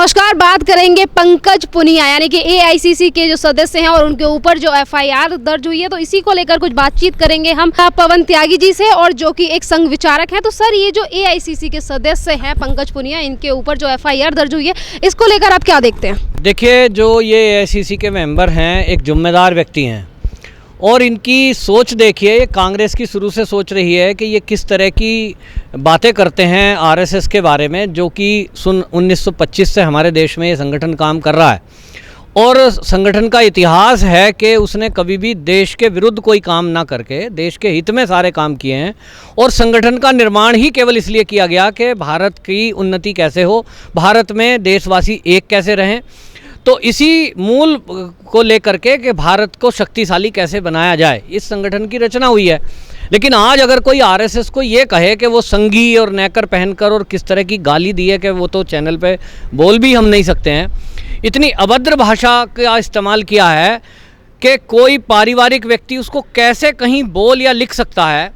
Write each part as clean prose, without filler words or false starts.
नमस्कार, बात करेंगे पंकज पुनिया यानी कि एआईसीसी के जो सदस्य हैं और उनके ऊपर जो एफआईआर दर्ज हुई है, तो इसी को लेकर कुछ बातचीत करेंगे हम पवन त्यागी जी से, और जो कि एक संघ विचारक हैं। तो सर, ये जो एआईसीसी के सदस्य हैं पंकज पुनिया, इनके ऊपर जो एफआईआर दर्ज हुई है, इसको लेकर आप क्या देखते हैं? देखिए, जो ये एआईसीसी के मेंबर हैं एक जिम्मेदार व्यक्ति हैं और इनकी सोच देखिए, कांग्रेस की शुरू से सोच रही है कि ये किस तरह की बातें करते हैं आरएसएस के बारे में, जो कि 1925 से हमारे देश में ये संगठन काम कर रहा है और संगठन का इतिहास है कि उसने कभी भी देश के विरुद्ध कोई काम ना करके देश के हित में सारे काम किए हैं। और संगठन का निर्माण ही केवल इसलिए किया गया कि भारत की उन्नति कैसे हो, भारत में देशवासी एक कैसे रहें। तो इसी मूल को लेकर के कि भारत को शक्तिशाली कैसे बनाया जाए, इस संगठन की रचना हुई है। लेकिन आज अगर कोई आरएसएस को ये कहे कि वो संघी और नेकर पहनकर और किस तरह की गाली दी है कि वो तो चैनल पे बोल भी हम नहीं सकते हैं, इतनी अभद्र भाषा का इस्तेमाल किया है कि कोई पारिवारिक व्यक्ति उसको कैसे कहीं बोल या लिख सकता है।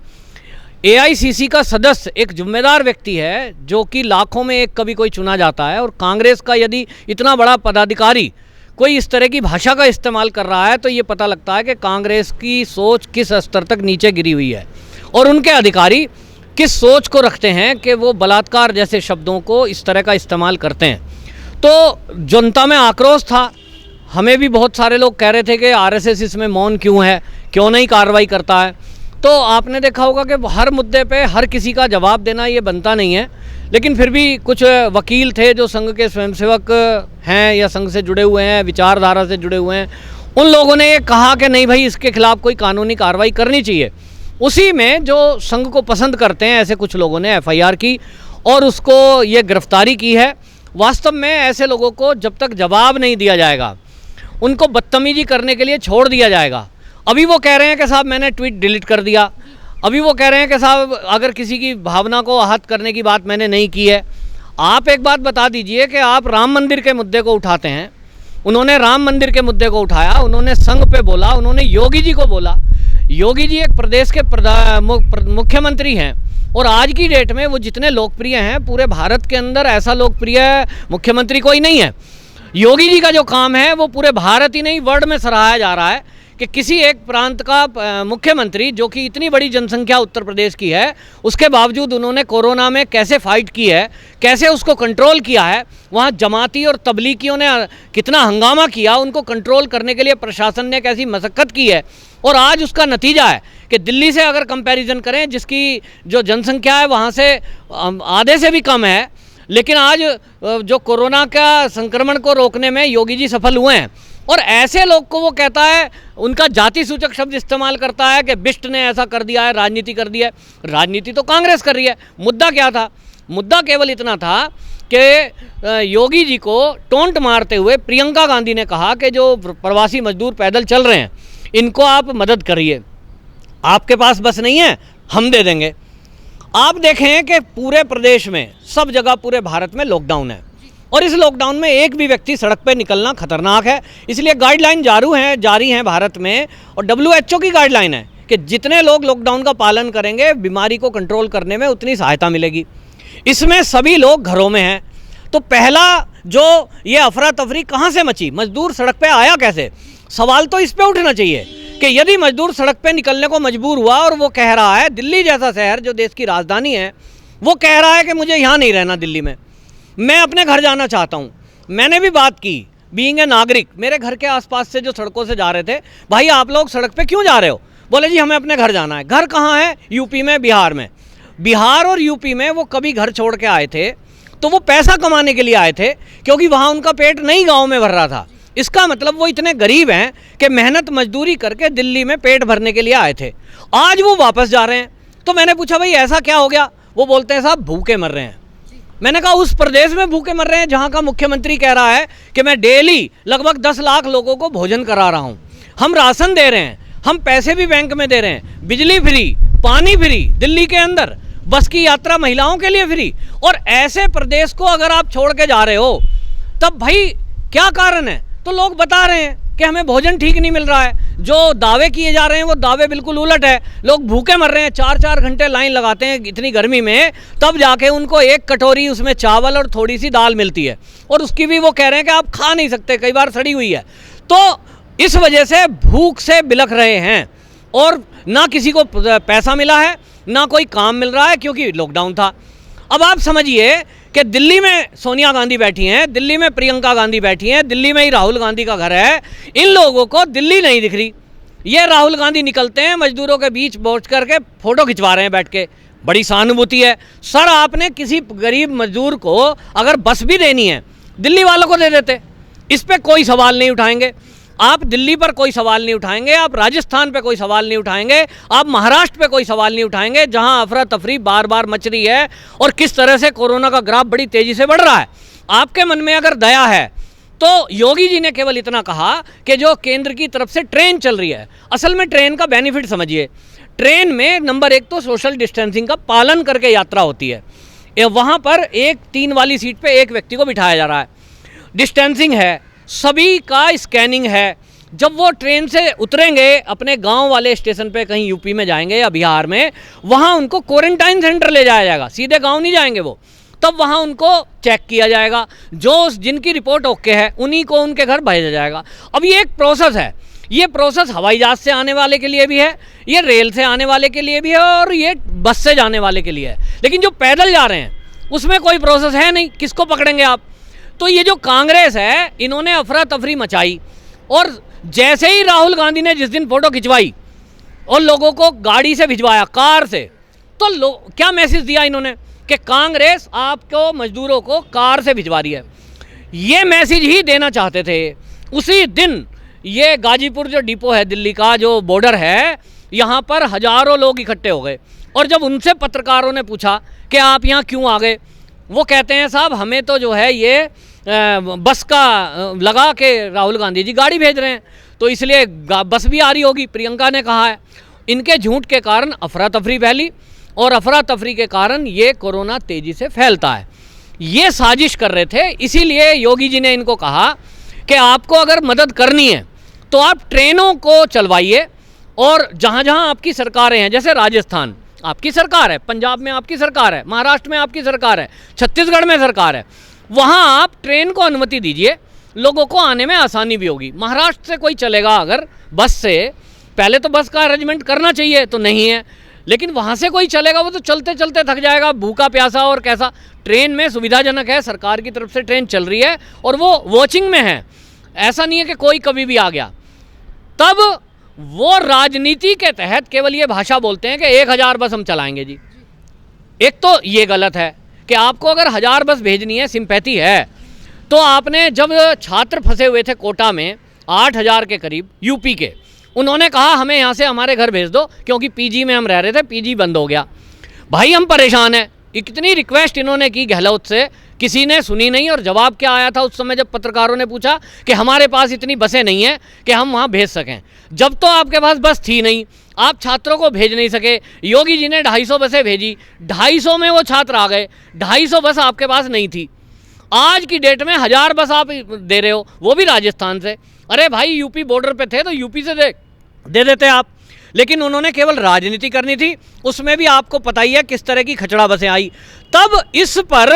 एआईसीसी का सदस्य एक जिम्मेदार व्यक्ति है जो कि लाखों में एक कभी कोई चुना जाता है, और कांग्रेस का यदि इतना बड़ा पदाधिकारी कोई इस तरह की भाषा का इस्तेमाल कर रहा है तो ये पता लगता है कि कांग्रेस की सोच किस स्तर तक नीचे गिरी हुई है और उनके अधिकारी किस सोच को रखते हैं कि वो बलात्कार जैसे शब्दों को इस तरह का इस्तेमाल करते हैं। तो जनता में आक्रोश था। हमें भी बहुत सारे लोग कह रहे थे कि आरएसएस इसमें मौन क्यों है, क्यों नहीं कार्रवाई करता है। तो आपने देखा होगा कि हर मुद्दे पे हर किसी का जवाब देना ये बनता नहीं है, लेकिन फिर भी कुछ वकील थे जो संघ के स्वयंसेवक हैं या संघ से जुड़े हुए हैं, विचारधारा से जुड़े हुए हैं, उन लोगों ने ये कहा कि नहीं भाई, इसके खिलाफ कोई कानूनी कार्रवाई करनी चाहिए। उसी में जो संघ को पसंद करते हैं ऐसे कुछ लोगों ने एफआईआर की और उसको ये गिरफ्तारी की है। वास्तव में ऐसे लोगों को जब तक जवाब नहीं दिया जाएगा, उनको बदतमीजी करने के लिए छोड़ दिया जाएगा। अभी वो कह रहे हैं कि साहब मैंने ट्वीट डिलीट कर दिया, अभी वो कह रहे हैं कि साहब अगर किसी की भावना को आहत करने की बात मैंने नहीं की है। आप एक बात बता दीजिए कि आप राम मंदिर के मुद्दे को उठाते हैं, उन्होंने राम मंदिर के मुद्दे को उठाया, उन्होंने संघ पे बोला, उन्होंने योगी जी को बोला। योगी जी एक प्रदेश के मुख्यमंत्री हैं और आज की डेट में वो जितने लोकप्रिय हैं, पूरे भारत के अंदर ऐसा लोकप्रिय मुख्यमंत्री कोई नहीं है। योगी जी का जो काम है वो पूरे भारत ही नहीं वर्ल्ड में सराहा जा रहा है कि किसी एक प्रांत का मुख्यमंत्री, जो कि इतनी बड़ी जनसंख्या उत्तर प्रदेश की है, उसके बावजूद उन्होंने कोरोना में कैसे फाइट की है, कैसे उसको कंट्रोल किया है। वहाँ जमाती और तबलीगियों ने कितना हंगामा किया, उनको कंट्रोल करने के लिए प्रशासन ने कैसी मशक्क़त की है। और आज उसका नतीजा है कि दिल्ली से अगर कंपैरिजन करें, जिसकी जो जनसंख्या है वहाँ से आधे से भी कम है, लेकिन आज जो कोरोना का संक्रमण को रोकने में योगी जी सफल हुए हैं। और ऐसे लोग को वो कहता है, उनका जाति सूचक शब्द इस्तेमाल करता है कि बिष्ट ने ऐसा कर दिया है, राजनीति कर दिया है। राजनीति तो कांग्रेस कर रही है। मुद्दा क्या था? मुद्दा केवल इतना था कि योगी जी को टोंट मारते हुए प्रियंका गांधी ने कहा कि जो प्रवासी मजदूर पैदल चल रहे हैं इनको आप मदद करिए, आपके पास बस नहीं है, हम दे देंगे। आप देखें कि पूरे प्रदेश में सब जगह पूरे भारत में लॉकडाउन है और इस लॉकडाउन में एक भी व्यक्ति सड़क पे निकलना खतरनाक है। इसलिए गाइडलाइन जारी हैं भारत में, और WHO की गाइडलाइन है कि जितने लोग लॉकडाउन का पालन करेंगे, बीमारी को कंट्रोल करने में उतनी सहायता मिलेगी। इसमें सभी लोग घरों में हैं। तो पहला जो ये अफरा तफरी कहाँ से मची, मजदूर सड़क पे आया कैसे, सवाल तो इस पे उठना चाहिए कि यदि मजदूर सड़क पे निकलने को मजबूर हुआ और वो कह रहा है, दिल्ली जैसा शहर जो देश की राजधानी है, वो कह रहा है कि मुझे यहाँ नहीं रहना, दिल्ली में मैं अपने घर जाना चाहता हूँ। मैंने भी बात की, बीइंग ए नागरिक, मेरे घर के आसपास से जो सड़कों से जा रहे थे, भाई आप लोग सड़क पे क्यों जा रहे हो? बोले जी हमें अपने घर जाना है। घर कहाँ है? यूपी में, बिहार में। बिहार और यूपी में वो कभी घर छोड़ के आए थे तो वो पैसा कमाने के लिए आए थे, क्योंकि वहाँ उनका पेट नहीं गाँव में भर रहा था। इसका मतलब वो इतने गरीब हैं कि मेहनत मजदूरी करके दिल्ली में पेट भरने के लिए आए थे। आज वो वापस जा रहे हैं। तो मैंने पूछा भाई ऐसा क्या हो गया? वो बोलते हैं साहब भूखे मर रहे हैं। मैंने कहा उस प्रदेश में भूखे मर रहे हैं जहाँ का मुख्यमंत्री कह रहा है कि मैं डेली लगभग 10 लाख लोगों को भोजन करा रहा हूँ, हम राशन दे रहे हैं, हम पैसे भी बैंक में दे रहे हैं, बिजली फ्री, पानी फ्री, दिल्ली के अंदर बस की यात्रा महिलाओं के लिए फ्री। और ऐसे प्रदेश को अगर आप छोड़ के जा रहे हो, तब भाई क्या कारण है? तो लोग बता रहे हैं कि हमें भोजन ठीक नहीं मिल रहा है, जो दावे किए जा रहे हैं वो दावे बिल्कुल उलट है। लोग भूखे मर रहे हैं, 4-4 घंटे लाइन लगाते हैं इतनी गर्मी में, तब जाके उनको एक कटोरी उसमें चावल और थोड़ी सी दाल मिलती है, और उसकी भी वो कह रहे हैं कि आप खा नहीं सकते, कई बार सड़ी हुई है। तो इस वजह से भूख से बिलख रहे हैं, और ना किसी को पैसा मिला है, ना कोई काम मिल रहा है, क्योंकि लॉकडाउन था। अब आप समझिए कि दिल्ली में सोनिया गांधी बैठी हैं, दिल्ली में प्रियंका गांधी बैठी हैं, दिल्ली में ही राहुल गांधी का घर है, इन लोगों को दिल्ली नहीं दिख रही। ये राहुल गांधी निकलते हैं मजदूरों के बीच पहुंच करके फ़ोटो खिंचवा रहे हैं बैठ के, बड़ी सहानुभूति है। सर, आपने किसी गरीब मजदूर को अगर बस भी देनी है, दिल्ली वालों को दे देते, इस पर कोई सवाल नहीं उठाएंगे। आप दिल्ली पर कोई सवाल नहीं उठाएंगे, आप राजस्थान पे कोई सवाल नहीं उठाएंगे, आप महाराष्ट्र पे कोई सवाल नहीं उठाएंगे, जहां अफरा तफरी बार बार मच रही है और किस तरह से कोरोना का ग्राफ बड़ी तेज़ी से बढ़ रहा है। आपके मन में अगर दया है तो योगी जी ने केवल इतना कहा कि जो केंद्र की तरफ से ट्रेन चल रही है, असल में ट्रेन का बेनिफिट समझिए। ट्रेन में नंबर 1 तो सोशल डिस्टेंसिंग का पालन करके यात्रा होती है। वहाँ पर एक 3 वाली सीट पे एक व्यक्ति को बिठाया जा रहा है, डिस्टेंसिंग है, सभी का स्कैनिंग है। जब वो ट्रेन से उतरेंगे अपने गांव वाले स्टेशन पे, कहीं यूपी में जाएंगे या बिहार में, वहाँ उनको क्वारंटाइन सेंटर ले जाया जाएगा, सीधे गांव नहीं जाएंगे वो। तब वहाँ उनको चेक किया जाएगा, जो जिनकी रिपोर्ट ओके है उन्हीं को उनके घर भेजा जाएगा। अब ये एक प्रोसेस है, ये प्रोसेस हवाई जहाज से आने वाले के लिए भी है, ये रेल से आने वाले के लिए भी है, और ये बस से जाने वाले के लिए है। लेकिन जो पैदल जा रहे हैं उसमें कोई प्रोसेस है नहीं, किसको पकड़ेंगे आप? तो ये जो कांग्रेस है, इन्होंने अफरा तफरी मचाई, और जैसे ही राहुल गांधी ने जिस दिन फोटो खिंचवाई और लोगों को गाड़ी से भिजवाया, कार से, तो क्या मैसेज दिया इन्होंने कि कांग्रेस आपको मजदूरों को कार से भिजवा रही है। ये मैसेज ही देना चाहते थे। उसी दिन ये गाजीपुर जो डिपो है दिल्ली का, जो बॉर्डर है, यहाँ पर हजारों लोग इकट्ठे हो गए, और जब उनसे पत्रकारों ने पूछा कि आप यहाँ क्यों आ गए, वो कहते हैं साहब हमें तो जो है ये बस का लगा के राहुल गांधी जी गाड़ी भेज रहे हैं, तो इसलिए बस भी आ रही होगी, प्रियंका ने कहा है। इनके झूठ के कारण अफरा तफरी फैली, और अफरा तफरी के कारण ये कोरोना तेज़ी से फैलता है। ये साजिश कर रहे थे, इसीलिए योगी जी ने इनको कहा कि आपको अगर मदद करनी है तो आप ट्रेनों को चलवाइए, और जहाँ जहाँ आपकी सरकारें हैं, जैसे राजस्थान आपकी सरकार है, पंजाब में आपकी सरकार है, महाराष्ट्र में आपकी सरकार है, छत्तीसगढ़ में सरकार है, वहाँ आप ट्रेन को अनुमति दीजिए, लोगों को आने में आसानी भी होगी। महाराष्ट्र से कोई चलेगा अगर बस से, पहले तो बस का अरेंजमेंट करना चाहिए, तो नहीं है, लेकिन वहाँ से कोई चलेगा वो तो चलते चलते थक जाएगा, भूखा प्यासा और कैसा। ट्रेन में सुविधाजनक है, सरकार की तरफ से ट्रेन चल रही है और वो वॉचिंग में है, ऐसा नहीं है कि कोई कभी भी आ गया। तब वो राजनीति के तहत केवल ये भाषा बोलते हैं कि 1000 बस हम चलाएंगे जी। एक तो ये गलत है कि आपको अगर 1000 बस भेजनी है, सिंपैथी है, तो आपने जब छात्र फंसे हुए थे कोटा में 8000 के करीब यूपी के, उन्होंने कहा हमें यहाँ से हमारे घर भेज दो, क्योंकि पीजी में हम रह रहे थे, पीजी बंद हो गया, भाई हम परेशान हैं। इतनी रिक्वेस्ट इन्होंने की गहलोत से, किसी ने सुनी नहीं। और जवाब क्या आया था उस समय जब पत्रकारों ने पूछा कि हमारे पास इतनी बसें नहीं हैं कि हम वहाँ भेज सकें। जब तो आपके पास बस थी नहीं, आप छात्रों को भेज नहीं सके, योगी जी ने 250 बसें भेजी, 250 में वो छात्र आ गए, 250 बस आपके पास नहीं थी। आज की डेट में 1000 बस आप दे रहे हो, वो भी राजस्थान से। अरे भाई यूपी बॉर्डर पे थे तो यूपी से दे देते आप, लेकिन उन्होंने केवल राजनीति करनी थी। उसमें भी आपको पता ही है किस तरह की खचड़ा बसें आई। तब इस पर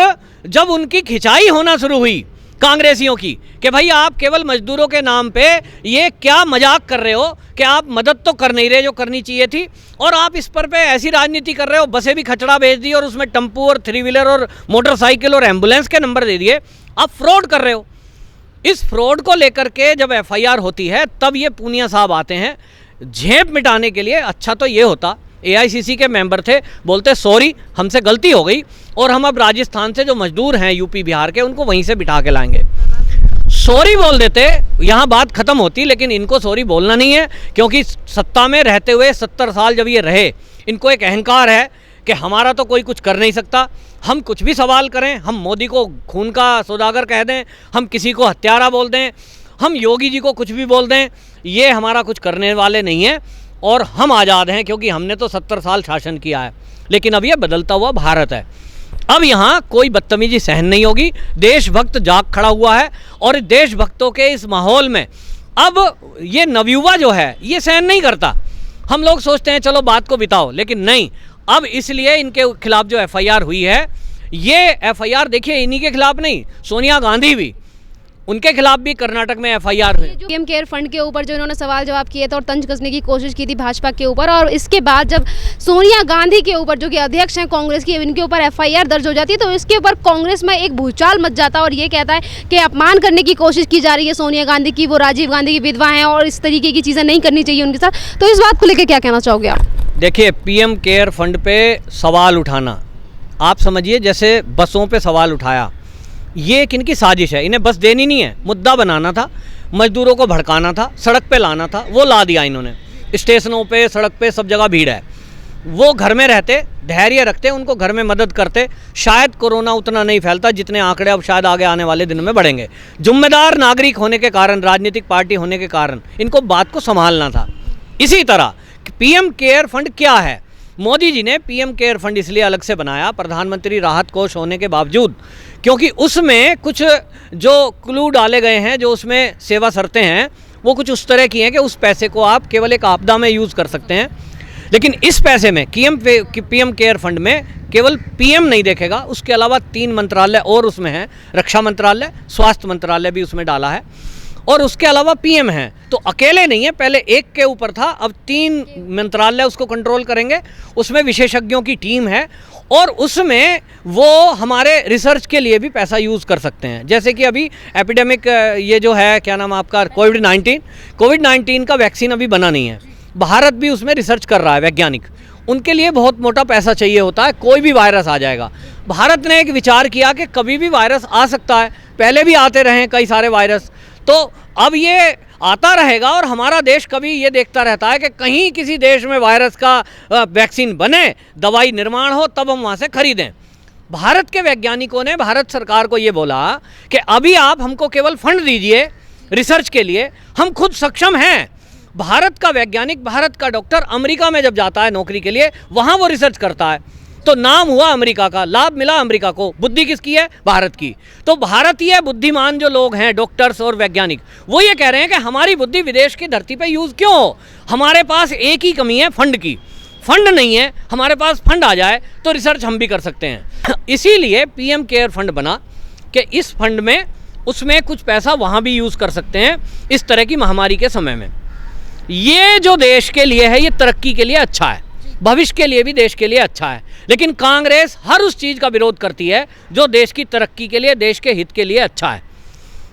जब उनकी खिंचाई होना शुरू हुई कांग्रेसियों की कि भाई आप केवल मजदूरों के नाम पे ये क्या मजाक कर रहे हो कि आप मदद तो कर नहीं रहे जो करनी चाहिए थी, और आप इस पर पे ऐसी राजनीति कर रहे हो, बसें भी खचड़ा भेज दी और उसमें टेम्पू और 3 व्हीलर और मोटरसाइकिल और एम्बुलेंस के नंबर दे दिए, आप फ्रॉड कर रहे हो। इस फ्रॉड को लेकर के जब FIR होती है तब ये पूनिया साहब आते हैं झेप मिटाने के लिए। अच्छा तो ये होता AICC के मेंबर थे, बोलते सॉरी हमसे गलती हो गई, और हम अब राजस्थान से जो मजदूर हैं यूपी बिहार के उनको वहीं से बिठा के लाएंगे, सॉरी बोल देते, यहाँ बात खत्म होती। लेकिन इनको सॉरी बोलना नहीं है, क्योंकि सत्ता में रहते हुए 70 साल जब ये रहे, इनको एक अहंकार है कि हमारा तो कोई कुछ कर नहीं सकता, हम कुछ भी सवाल करें, हम मोदी को खून का सौदागर कह दें, हम किसी को हत्यारा बोल दें, हम योगी जी को कुछ भी बोल दें, ये हमारा कुछ करने वाले नहीं हैं, और हम आज़ाद हैं क्योंकि हमने तो 70 साल शासन किया है। लेकिन अब ये बदलता हुआ भारत है, अब यहाँ कोई बदतमीजी सहन नहीं होगी। देशभक्त जाग खड़ा हुआ है, और देशभक्तों के इस माहौल में अब ये नवयुवा जो है ये सहन नहीं करता। हम लोग सोचते हैं चलो बात को बिताओ, लेकिन नहीं। अब इसलिए इनके खिलाफ जो एफआईआर हुई है, ये एफआईआर देखिए इन्हीं के खिलाफ नहीं, सोनिया गांधी भी, उनके खिलाफ भी कर्नाटक में एफआईआर हुई। पीएम केयर फंड के ऊपर जो इन्होंने सवाल जवाब किए थे और तंज कसने की कोशिश की थी भाजपा के ऊपर, और इसके बाद जब सोनिया गांधी के ऊपर जो कि अध्यक्ष हैं कांग्रेस की, इनके ऊपर एफआईआर दर्ज हो जाती है, तो इसके ऊपर कांग्रेस में एक भूचाल मच जाता है और ये कहता है कि अपमान करने की कोशिश की जा रही है सोनिया गांधी की, वो राजीव गांधी की विधवा हैं और इस तरीके की चीज़ें नहीं करनी चाहिए उनके साथ। तो इस बात को लेकर क्या कहना चाहोगे आप? देखिए, पीएम केयर फंड पे सवाल उठाना, आप समझिए जैसे बसों पे सवाल उठाया, ये एक इनकी साजिश है। इन्हें बस देनी नहीं है, मुद्दा बनाना था, मजदूरों को भड़काना था, सड़क पे लाना था, वो ला दिया इन्होंने। स्टेशनों पे, सड़क पे, सब जगह भीड़ है। वो घर में रहते, धैर्य रखते, उनको घर में मदद करते, शायद कोरोना उतना नहीं फैलता जितने आंकड़े अब शायद आगे आने वाले दिनों में बढ़ेंगे। जिम्मेदार नागरिक होने के कारण, राजनीतिक पार्टी होने के कारण इनको बात को संभालना था। इसी तरह पीएम केयर फंड क्या है? मोदी जी ने पीएम केयर फंड इसलिए अलग से बनाया, प्रधानमंत्री राहत कोष होने के बावजूद, क्योंकि उसमें कुछ जो क्लू डाले गए हैं, जो उसमें सेवा शर्तें हैं, वो कुछ उस तरह की हैं कि उस पैसे को आप केवल एक आपदा में यूज़ कर सकते हैं। लेकिन इस पैसे में पीएम केयर फंड में केवल पीएम नहीं देखेगा, उसके अलावा 3 मंत्रालय और उसमें हैं, रक्षा मंत्रालय, स्वास्थ्य मंत्रालय भी उसमें डाला है, और उसके अलावा पीएम है। तो अकेले नहीं है, पहले एक के ऊपर था, अब 3 मंत्रालय उसको कंट्रोल करेंगे। उसमें विशेषज्ञों की टीम है और उसमें वो हमारे रिसर्च के लिए भी पैसा यूज़ कर सकते हैं। जैसे कि अभी एपिडेमिक, ये जो है क्या नाम आपका, कोविड-19 का वैक्सीन अभी बना नहीं है, भारत भी उसमें रिसर्च कर रहा है, वैज्ञानिक। उनके लिए बहुत मोटा पैसा चाहिए होता है, कोई भी वायरस आ जाएगा। भारत ने एक विचार किया कि कभी भी वायरस आ सकता है, पहले भी आते रहे हैं कई सारे वायरस, तो अब ये आता रहेगा और हमारा देश कभी ये देखता रहता है कि कहीं किसी देश में वायरस का वैक्सीन बने, दवाई निर्माण हो, तब हम वहाँ से खरीदें। भारत के वैज्ञानिकों ने भारत सरकार को ये बोला कि अभी आप हमको केवल फंड दीजिए रिसर्च के लिए, हम खुद सक्षम हैं। भारत का वैज्ञानिक, भारत का डॉक्टर अमेरिका में जब जाता है नौकरी के लिए, वहाँ वो रिसर्च करता है, तो नाम हुआ अमेरिका का, लाभ मिला अमेरिका को, बुद्धि किसकी है? भारत की। तो भारतीय बुद्धिमान जो लोग हैं, डॉक्टर्स और वैज्ञानिक, वो ये कह रहे हैं कि हमारी बुद्धि विदेश की धरती पे यूज़ क्यों हो? हमारे पास एक ही कमी है, फंड की। फंड नहीं है, हमारे पास फंड आ जाए तो रिसर्च हम भी कर सकते हैं। इसीलिए पीएम केयर फंड बना कि इस फंड में, उसमें कुछ पैसा वहाँ भी यूज़ कर सकते हैं इस तरह की महामारी के समय में। ये जो देश के लिए है, ये तरक्की के लिए अच्छा है, भविष्य के लिए भी देश के लिए अच्छा है। लेकिन कांग्रेस हर उस चीज़ का विरोध करती है जो देश की तरक्की के लिए, देश के हित के लिए अच्छा है।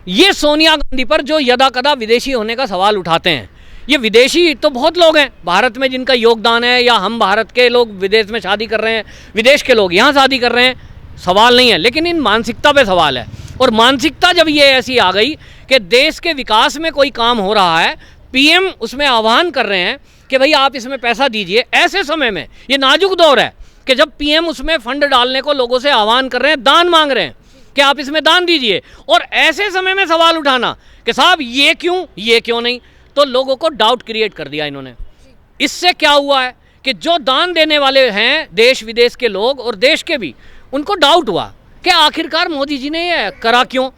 ये सोनिया गांधी पर जो यदा कदा विदेशी होने का सवाल उठाते हैं, ये विदेशी तो बहुत लोग हैं भारत में जिनका योगदान है, या हम भारत के लोग विदेश में शादी कर रहे हैं, विदेश के लोग यहाँ शादी कर रहे हैं, सवाल नहीं है, लेकिन इन मानसिकता पे सवाल है। और मानसिकता जब ये ऐसी आ गई कि देश के विकास में कोई काम हो रहा है, पीएम उसमें आह्वान कर रहे हैं कि भाई आप इसमें पैसा दीजिए, ऐसे समय में, ये नाजुक दौर है कि जब पीएम उसमें फंड डालने को लोगों से आह्वान कर रहे हैं, दान मांग रहे हैं कि आप इसमें दान दीजिए, और ऐसे समय में सवाल उठाना कि साहब ये क्यों नहीं, तो लोगों को डाउट क्रिएट कर दिया इन्होंने। इससे क्या हुआ है कि जो दान देने वाले हैं देश विदेश के लोग और देश के भी, उनको डाउट हुआ कि आखिरकार मोदी जी ने ये करा क्यों,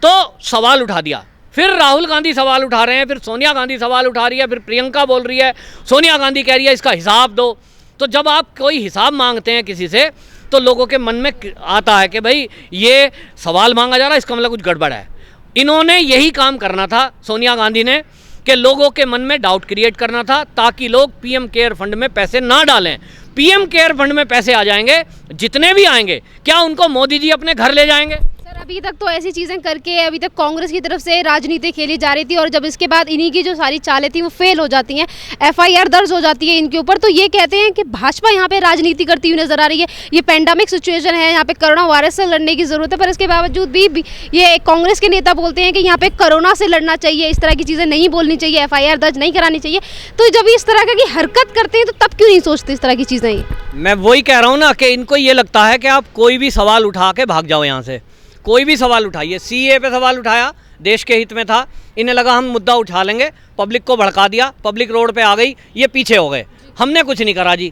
तो सवाल उठा दिया। फिर राहुल गांधी सवाल उठा रहे हैं, फिर सोनिया गांधी सवाल उठा रही है, फिर प्रियंका बोल रही है, सोनिया गांधी कह रही है इसका हिसाब दो। तो जब आप कोई हिसाब मांगते हैं किसी से, तो लोगों के मन में आता है कि भाई ये सवाल मांगा जा रहा है, इसका मतलब कुछ गड़बड़ है। इन्होंने यही काम करना था, सोनिया गांधी ने, कि लोगों के मन में डाउट क्रिएट करना था, ताकि लोग पीएम केयर फंड में पैसे ना डालें। पीएम केयर फंड में पैसे आ जाएंगे, जितने भी आएंगे, क्या उनको मोदी जी अपने घर ले जाएंगे? अभी तक तो ऐसी चीज़ें करके अभी तक कांग्रेस की तरफ से राजनीति खेली जा रही थी, और जब इसके बाद इन्हीं की जो सारी चालें थी वो फेल हो जाती हैं, एफआईआर दर्ज हो जाती है इनके ऊपर, तो ये कहते हैं कि भाजपा यहाँ पे राजनीति करती हुई नजर आ रही है। ये पेंडेमिक सिचुएशन है, यहाँ पे कोरोना वायरस से लड़ने की ज़रूरत है, पर इसके बावजूद भी ये कांग्रेस के नेता बोलते हैं कि यहाँ पे कोरोना से लड़ना चाहिए, इस तरह की चीज़ें नहीं बोलनी चाहिए, एफआईआर दर्ज नहीं करानी चाहिए। तो जब इस तरह की हरकत करते हैं तो तब क्यों नहीं सोचते इस तरह की चीज़ें? मैं वही कह रहा हूँ ना कि इनको ये लगता है कि आप कोई भी सवाल उठा के भाग जाओ यहाँ से, कोई भी सवाल उठाइए। सीए पे सवाल उठाया, देश के हित में था, इन्हें लगा हम मुद्दा उठा लेंगे, पब्लिक को भड़का दिया, पब्लिक रोड पे आ गई, ये पीछे हो गए, हमने कुछ नहीं करा जी।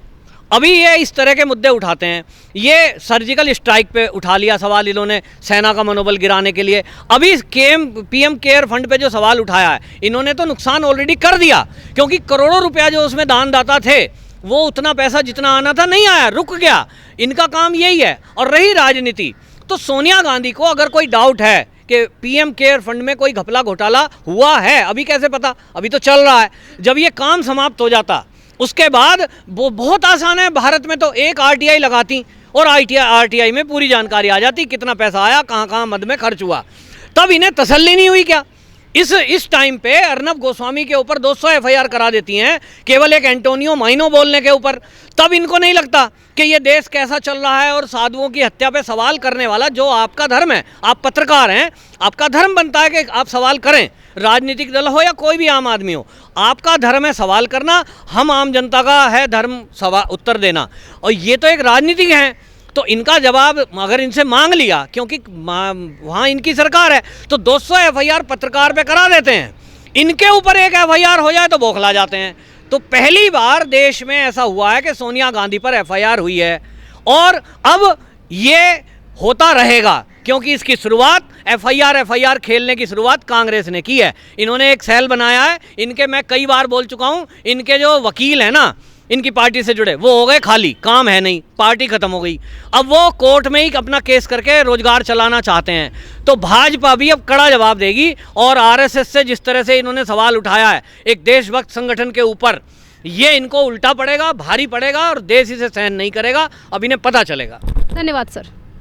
अभी ये इस तरह के मुद्दे उठाते हैं। ये सर्जिकल स्ट्राइक पे उठा लिया सवाल इन्होंने, सेना का मनोबल गिराने के लिए। अभी पीएम केयर फंड पे जो सवाल उठाया है, इन्होंने तो नुकसान ऑलरेडी कर दिया, क्योंकि करोड़ों रुपया जो उसमें दानदाता थे वो उतना पैसा जितना आना था नहीं आया, रुक गया। इनका काम यही है। और रही राजनीति, तो सोनिया गांधी को अगर कोई डाउट है कि पीएम केयर फंड में कोई घपला घोटाला हुआ है, अभी कैसे पता, अभी तो चल रहा है। जब ये काम समाप्त हो जाता उसके बाद वो बहुत आसान है, भारत में तो एक आरटीआई लगाती और आरटीआई में पूरी जानकारी आ जाती, कितना पैसा आया, कहाँ कहाँ मद में खर्च हुआ। तब इन्हें तसल्ली नहीं हुई क्या? इस टाइम पे अर्नब गोस्वामी के ऊपर 200 एफआईआर करा देती हैं केवल एक एंटोनियो माइनो बोलने के ऊपर। तब इनको नहीं लगता कि ये देश कैसा चल रहा है और साधुओं की हत्या पे सवाल करने वाला जो आपका धर्म है, आप पत्रकार हैं, आपका धर्म बनता है कि आप सवाल करें, राजनीतिक दल हो या कोई भी आम आदमी हो, आपका धर्म है सवाल करना, हम आम जनता का है धर्म उत्तर देना। और ये तो एक राजनीतिक हैं, तो इनका जवाब अगर इनसे मांग लिया, क्योंकि वहाँ इनकी सरकार है, तो 200 एफआईआर पत्रकार पे करा देते हैं। इनके ऊपर एक एफआईआर हो जाए तो बौखला जाते हैं। तो पहली बार देश में ऐसा हुआ है कि सोनिया गांधी पर एफआईआर हुई है, और अब ये होता रहेगा, क्योंकि इसकी शुरुआत एफआईआर खेलने की शुरुआत कांग्रेस ने की है। इन्होंने एक सेल बनाया है, इनके मैं कई बार बोल चुका हूँ, इनके जो वकील हैं ना इनकी पार्टी से जुड़े, वो हो गए खाली, काम है नहीं, पार्टी खत्म हो गई। अब वो कोर्ट में ही अपना केस करके रोजगार चलाना चाहते हैं। तो भाजपा भी अब कड़ा जवाब देगी, और आरएसएस से जिस तरह से इन्होंने सवाल उठाया है एक देशभक्त संगठन के ऊपर, ये इनको उल्टा पड़ेगा, भारी पड़ेगा, और देश इसे सहन नहीं करेगा। अब इन्हें पता चलेगा। धन्यवाद सर।